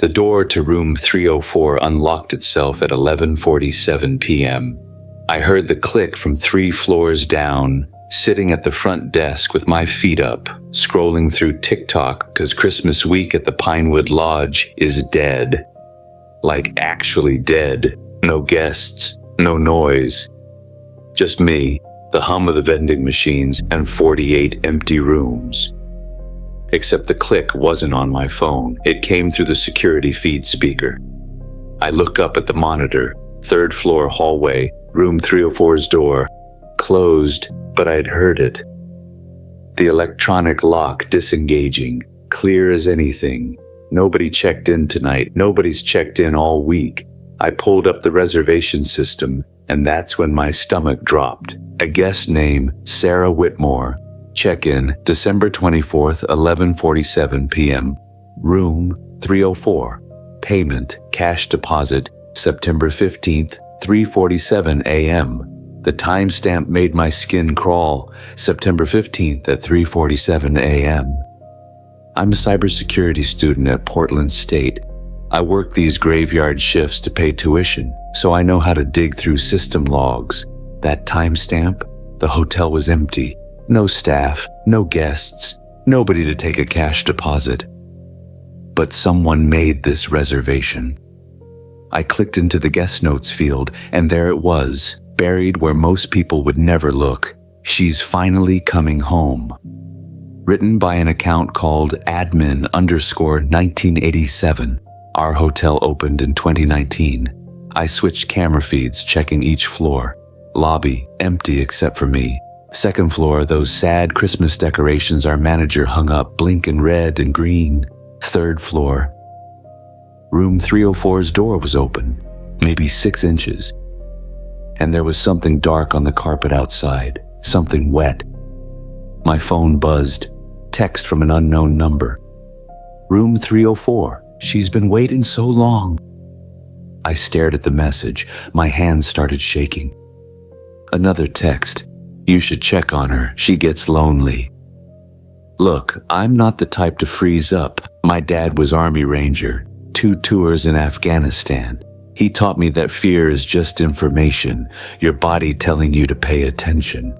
The door to room 304 unlocked itself at 11:47 p.m. I heard the click from 3 floors down, sitting at the front desk with my feet up, scrolling through TikTok because Christmas week at the Pinewood Lodge is dead. Like actually dead. No guests, no noise. Just me, the hum of the vending machines, and 48 empty rooms. Except the click wasn't on my phone. It came through the security feed speaker. I look up at the monitor, 3rd floor hallway, room 304's door. Closed, but I'd heard it. The electronic lock disengaging, clear as anything. Nobody checked in tonight. Nobody's checked in all week. I pulled up the reservation system, and that's when my stomach dropped. A guest name, Sarah Whitmore. Check-in, December 24th, 11:47 p.m. Room 304. Payment, cash deposit, September 15th, 3:47 a.m. The timestamp made my skin crawl, September 15th at 3:47 a.m. I'm a cybersecurity student at Portland State. I work these graveyard shifts to pay tuition, so I know how to dig through system logs. That timestamp, the hotel was empty. No staff, no guests, nobody to take a cash deposit. But someone made this reservation. I clicked into the guest notes field, and there it was, buried where most people would never look. She's finally coming home. Written by an account called admin_1987. Our hotel opened in 2019. I switched camera feeds, checking each floor. Lobby, empty except for me. 2nd floor, those sad Christmas decorations our manager hung up, blinking red and green. 3rd floor. Room 304's door was open, maybe 6 inches. And there was something dark on the carpet outside, something wet. My phone buzzed. Text from an unknown number. Room 304. She's been waiting so long. I stared at the message. My hands started shaking. Another text. You should check on her. She gets lonely. Look, I'm not the type to freeze up. My dad was Army Ranger, 2 tours in Afghanistan. He taught me that fear is just information, your body telling you to pay attention.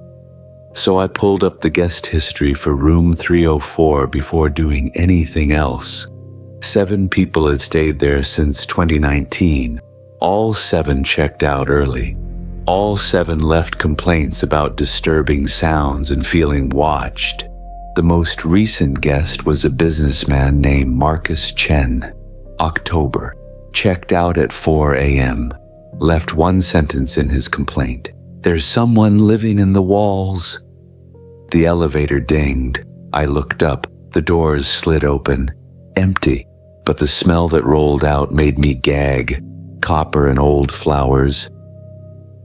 So I pulled up the guest history for room 304 before doing anything else. 7 people had stayed there since 2019. All 7 checked out early. All 7 left complaints about disturbing sounds and feeling watched. The most recent guest was a businessman named Marcus Chen. October. Checked out at 4 a.m. Left 1 sentence in his complaint. There's someone living in the walls. The elevator dinged. I looked up. The doors slid open. Empty. But the smell that rolled out made me gag. Copper and old flowers.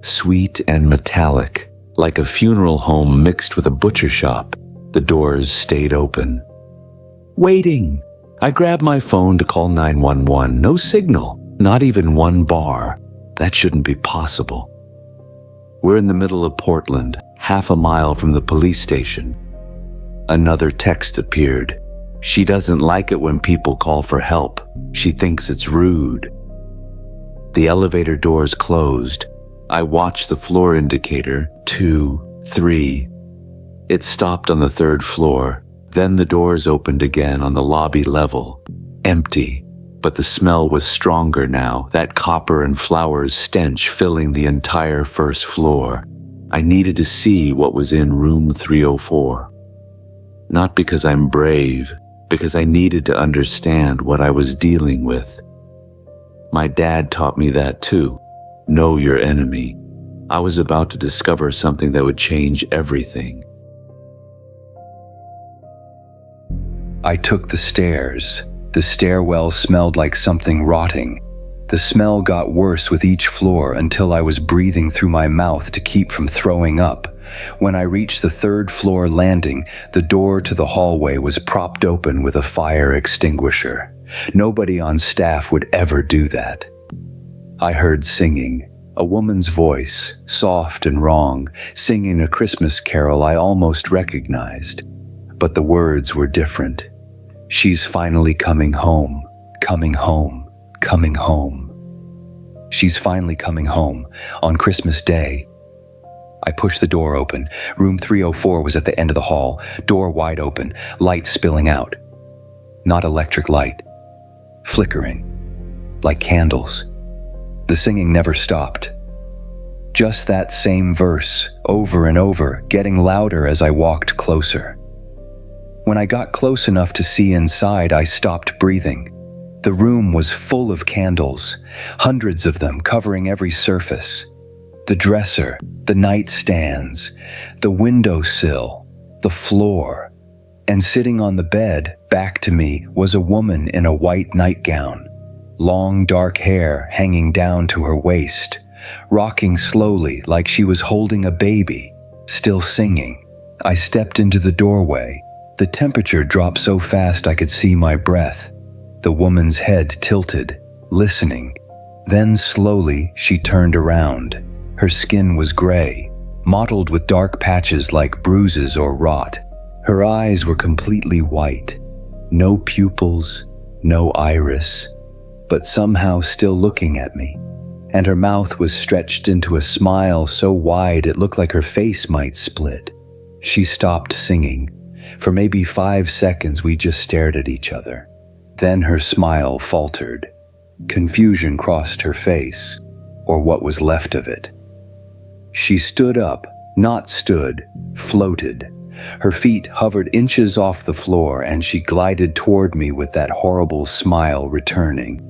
Sweet and metallic, like a funeral home mixed with a butcher shop. The doors stayed open. Waiting. I grabbed my phone to call 911. No signal, not even 1 bar. That shouldn't be possible. We're in the middle of Portland, half a mile from the police station. Another text appeared. She doesn't like it when people call for help. She thinks it's rude. The elevator doors closed. I watched the floor indicator, 2, 3. It stopped on the 3rd floor. Then the doors opened again on the lobby level. Empty, but the smell was stronger now, that copper and flowers stench filling the entire 1st floor. I needed to see what was in room 304. Not because I'm brave, because I needed to understand what I was dealing with. My dad taught me that too. Know your enemy. I was about to discover something that would change everything. I took the stairs. The stairwell smelled like something rotting. The smell got worse with each floor until I was breathing through my mouth to keep from throwing up. When I reached the 3rd floor landing, the door to the hallway was propped open with a fire extinguisher. Nobody on staff would ever do that. I heard singing, a woman's voice, soft and wrong, singing a Christmas carol I almost recognized. But the words were different. She's finally coming home. coming home, coming home. She's finally coming home on Christmas Day. I pushed the door open. Room 304 was at the end of the hall, door wide open, light spilling out. Not electric light, flickering, like candles. The singing never stopped. Just that same verse, over and over, getting louder as I walked closer. When I got close enough to see inside, I stopped breathing. The room was full of candles, hundreds of them covering every surface. The dresser, the nightstands, the windowsill, the floor. And sitting on the bed, back to me, was a woman in a white nightgown. Long dark hair hanging down to her waist, rocking slowly like she was holding a baby, still singing. I stepped into the doorway. The temperature dropped so fast I could see my breath. The woman's head tilted, listening. Then slowly she turned around. Her skin was gray, mottled with dark patches like bruises or rot. Her eyes were completely white. No pupils, no iris, but somehow still looking at me. And her mouth was stretched into a smile so wide it looked like her face might split. She stopped singing. For maybe 5 seconds we just stared at each other. Then her smile faltered. Confusion crossed her face, or what was left of it. She stood up, not stood, floated. Her feet hovered inches off the floor and she glided toward me with that horrible smile returning.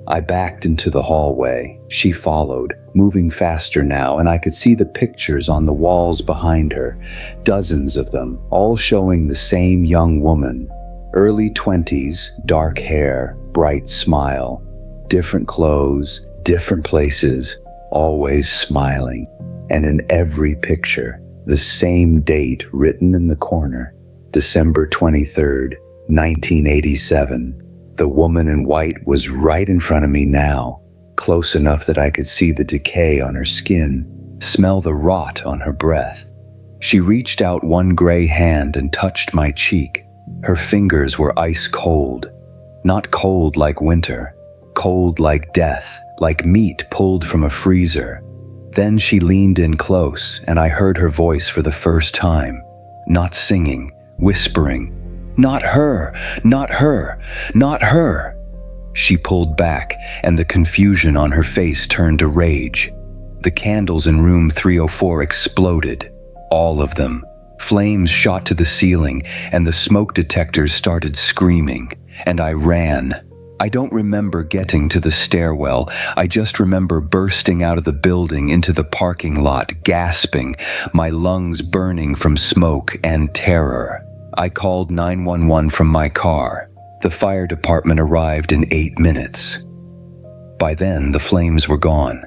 I backed into the hallway. She followed, moving faster now, and I could see the pictures on the walls behind her, dozens of them, all showing the same young woman. Early 20s, dark hair, bright smile, different clothes, different places, always smiling. And in every picture, the same date written in the corner, December 23rd, 1987. The woman in white was right in front of me now, close enough that I could see the decay on her skin, smell the rot on her breath. She reached out one gray hand and touched my cheek. Her fingers were ice cold, not cold like winter, cold like death, like meat pulled from a freezer. Then she leaned in close, and I heard her voice for the first time, not singing, whispering, "Not her, not her, not her." She pulled back, and the confusion on her face turned to rage. The candles in room 304 exploded, all of them. Flames shot to the ceiling, and the smoke detectors started screaming, and I ran. I don't remember getting to the stairwell. I just remember bursting out of the building into the parking lot, gasping, my lungs burning from smoke and terror. I called 911 from my car. The fire department arrived in 8 minutes. By then, the flames were gone.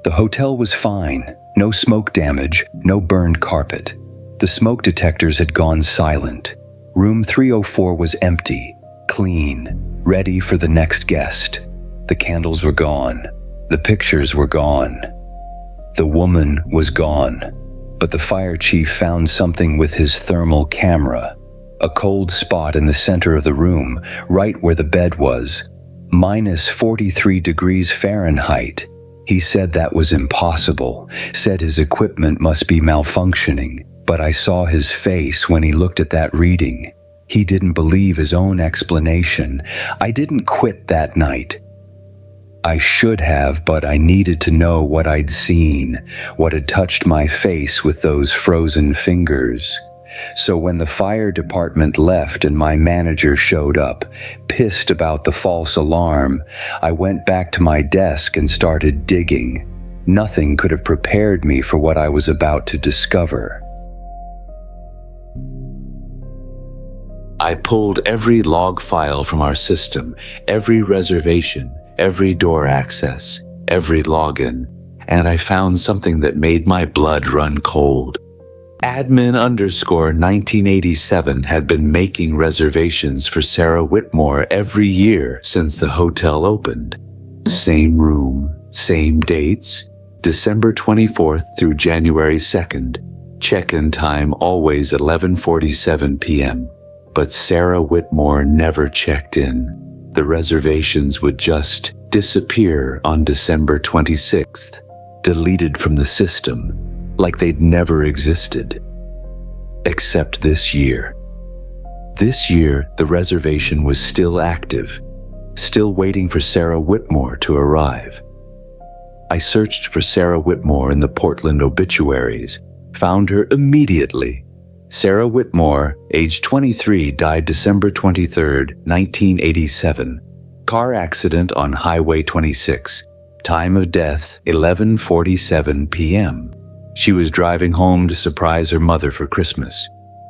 The hotel was fine. No smoke damage, no burned carpet. The smoke detectors had gone silent. Room 304 was empty, clean, ready for the next guest. The candles were gone. The pictures were gone. The woman was gone. But the fire chief found something with his thermal camera. A cold spot in the center of the room, right where the bed was. Minus 43 degrees Fahrenheit. He said that was impossible, said his equipment must be malfunctioning. But I saw his face when he looked at that reading. He didn't believe his own explanation. I didn't quit that night. I should have, but I needed to know what I'd seen, what had touched my face with those frozen fingers. So when the fire department left and my manager showed up, pissed about the false alarm, I went back to my desk and started digging. Nothing could have prepared me for what I was about to discover. I pulled every log file from our system, every reservation, every door access, every login, and I found something that made my blood run cold. Admin_1987 had been making reservations for Sarah Whitmore every year since the hotel opened. Same room, same dates, December 24th through January 2nd. Check-in time always 11:47 p.m. But Sarah Whitmore never checked in. The reservations would just disappear on December 26th, deleted from the system, like they'd never existed. Except this year. This year, the reservation was still active, still waiting for Sarah Whitmore to arrive. I searched for Sarah Whitmore in the Portland obituaries, found her immediately. Sarah Whitmore, age 23, died December 23, 1987. Car accident on Highway 26. Time of death, 11:47 p.m. She was driving home to surprise her mother for Christmas.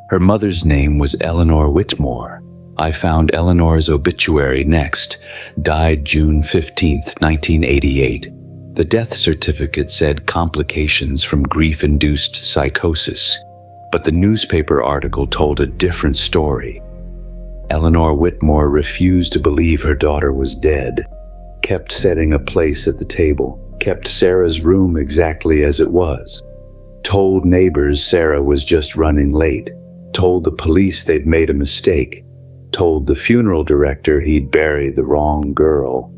Her mother's name was Eleanor Whitmore. I found Eleanor's obituary next. Died June 15, 1988. The death certificate said complications from grief-induced psychosis, but the newspaper article told a different story. Eleanor Whitmore refused to believe her daughter was dead, kept setting a place at the table, kept Sarah's room exactly as it was, told neighbors Sarah was just running late, told the police they'd made a mistake, told the funeral director he'd buried the wrong girl.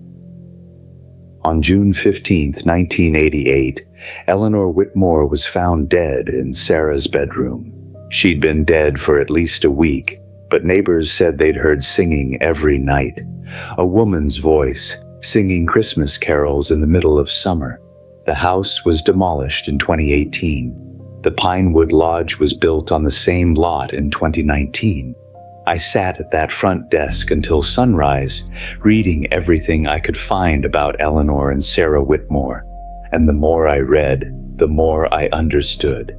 On June 15, 1988, Eleanor Whitmore was found dead in Sarah's bedroom. She'd been dead for at least a week, but neighbors said they'd heard singing every night. A woman's voice, singing Christmas carols in the middle of summer. The house was demolished in 2018. The Pinewood Lodge was built on the same lot in 2019. I sat at that front desk until sunrise, reading everything I could find about Eleanor and Sarah Whitmore. And the more I read, the more I understood.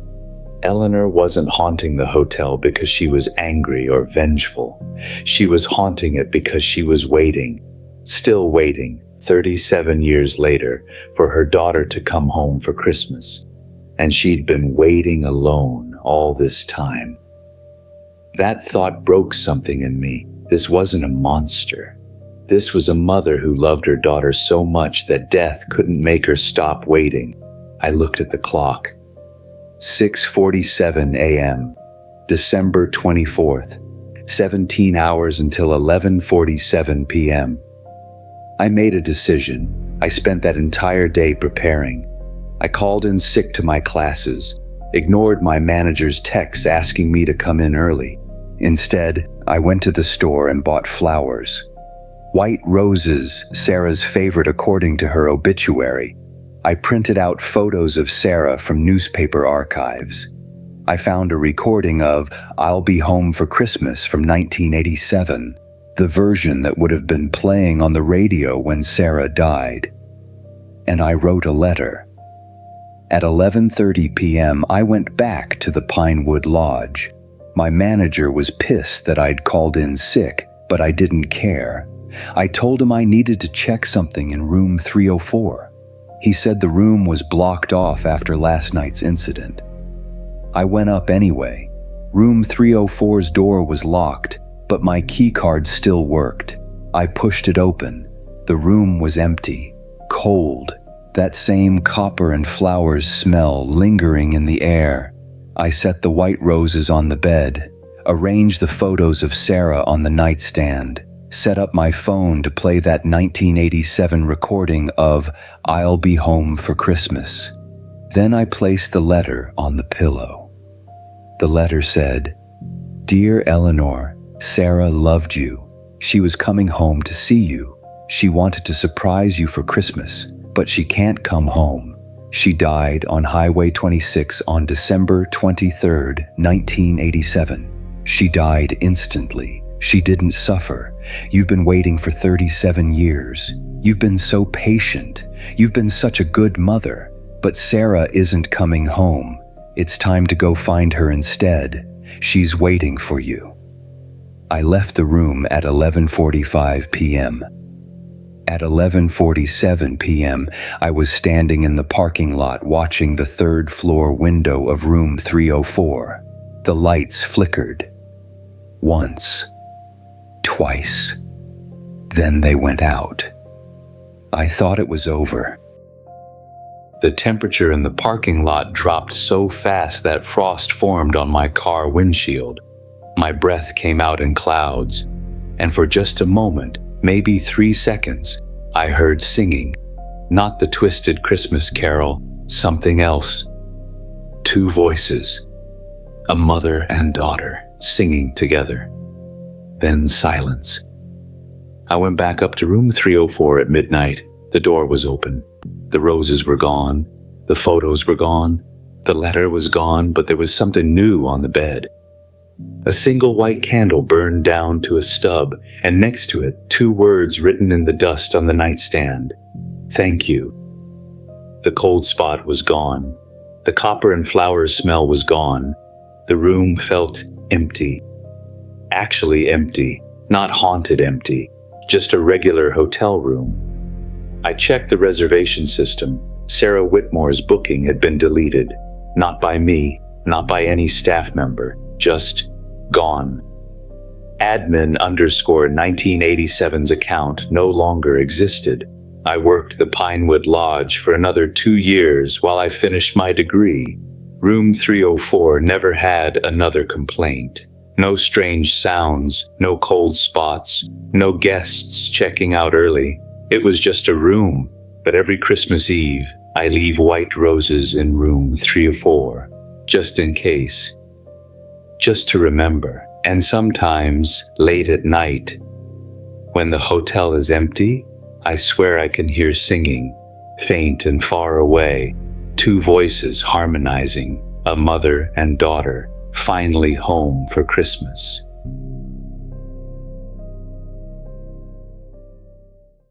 Eleanor wasn't haunting the hotel because she was angry or vengeful. She was haunting it because she was waiting, still waiting, 37 years later, for her daughter to come home for Christmas. And she'd been waiting alone all this time. That thought broke something in me. This wasn't a monster. This was a mother who loved her daughter so much that death couldn't make her stop waiting. I looked at the clock. 6:47 a.m., December 24th, 17 hours until 11:47 p.m. I made a decision. I spent that entire day preparing. I called in sick to my classes, ignored my manager's texts asking me to come in early. Instead, I went to the store and bought flowers. White roses, Sarah's favorite according to her obituary. I printed out photos of Sarah from newspaper archives. I found a recording of "I'll Be Home for Christmas" from 1987, the version that would have been playing on the radio when Sarah died. And I wrote a letter. At 11:30 p.m., I went back to the Pinewood Lodge. My manager was pissed that I'd called in sick, but I didn't care. I told him I needed to check something in room 304. He said the room was blocked off after last night's incident. I went up anyway. Room 304's door was locked, but my key card still worked. I pushed it open. The room was empty, cold, that same copper and flowers smell lingering in the air. I set the white roses on the bed, arranged the photos of Sarah on the nightstand, set up my phone to play that 1987 recording of "I'll Be Home for Christmas." Then I placed the letter on the pillow. The letter said, "Dear Eleanor, Sarah loved you. She was coming home to see you. She wanted to surprise you for Christmas, but she can't come home. She died on Highway 26 on December 23, 1987. She died instantly. She didn't suffer. You've been waiting for 37 years. You've been so patient. You've been such a good mother. But Sarah isn't coming home. It's time to go find her instead. She's waiting for you." I left the room at 11:45 p.m. At 11:47 p.m., I was standing in the parking lot watching the third-floor window of room 304. The lights flickered. Once. Twice. Then they went out. I thought it was over. The temperature in the parking lot dropped so fast that frost formed on my car windshield. My breath came out in clouds, and for just a moment, maybe 3 seconds, I heard singing. Not the twisted Christmas carol, something else. 2 voices, a mother and daughter, singing together. Then silence. I went back up to room 304 at midnight. The door was open. The roses were gone. The photos were gone. The letter was gone, but there was something new on the bed. A single white candle burned down to a stub, and next to it, 2 words written in the dust on the nightstand. Thank you. The cold spot was gone. The copper and flowers smell was gone. The room felt empty. Actually empty, not haunted empty, just a regular hotel room. I checked the reservation system. Sarah Whitmore's booking had been deleted. Not by me, not by any staff member, just gone. Admin_1987's account no longer existed. I worked the Pinewood Lodge for another 2 years while I finished my degree. Room 304 never had another complaint. No strange sounds, no cold spots, no guests checking out early. It was just a room, but every Christmas Eve, I leave white roses in room 304, just in case. Just to remember. And sometimes, late at night, when the hotel is empty, I swear I can hear singing, faint and far away, 2 voices harmonizing, a mother and daughter, finally home for Christmas.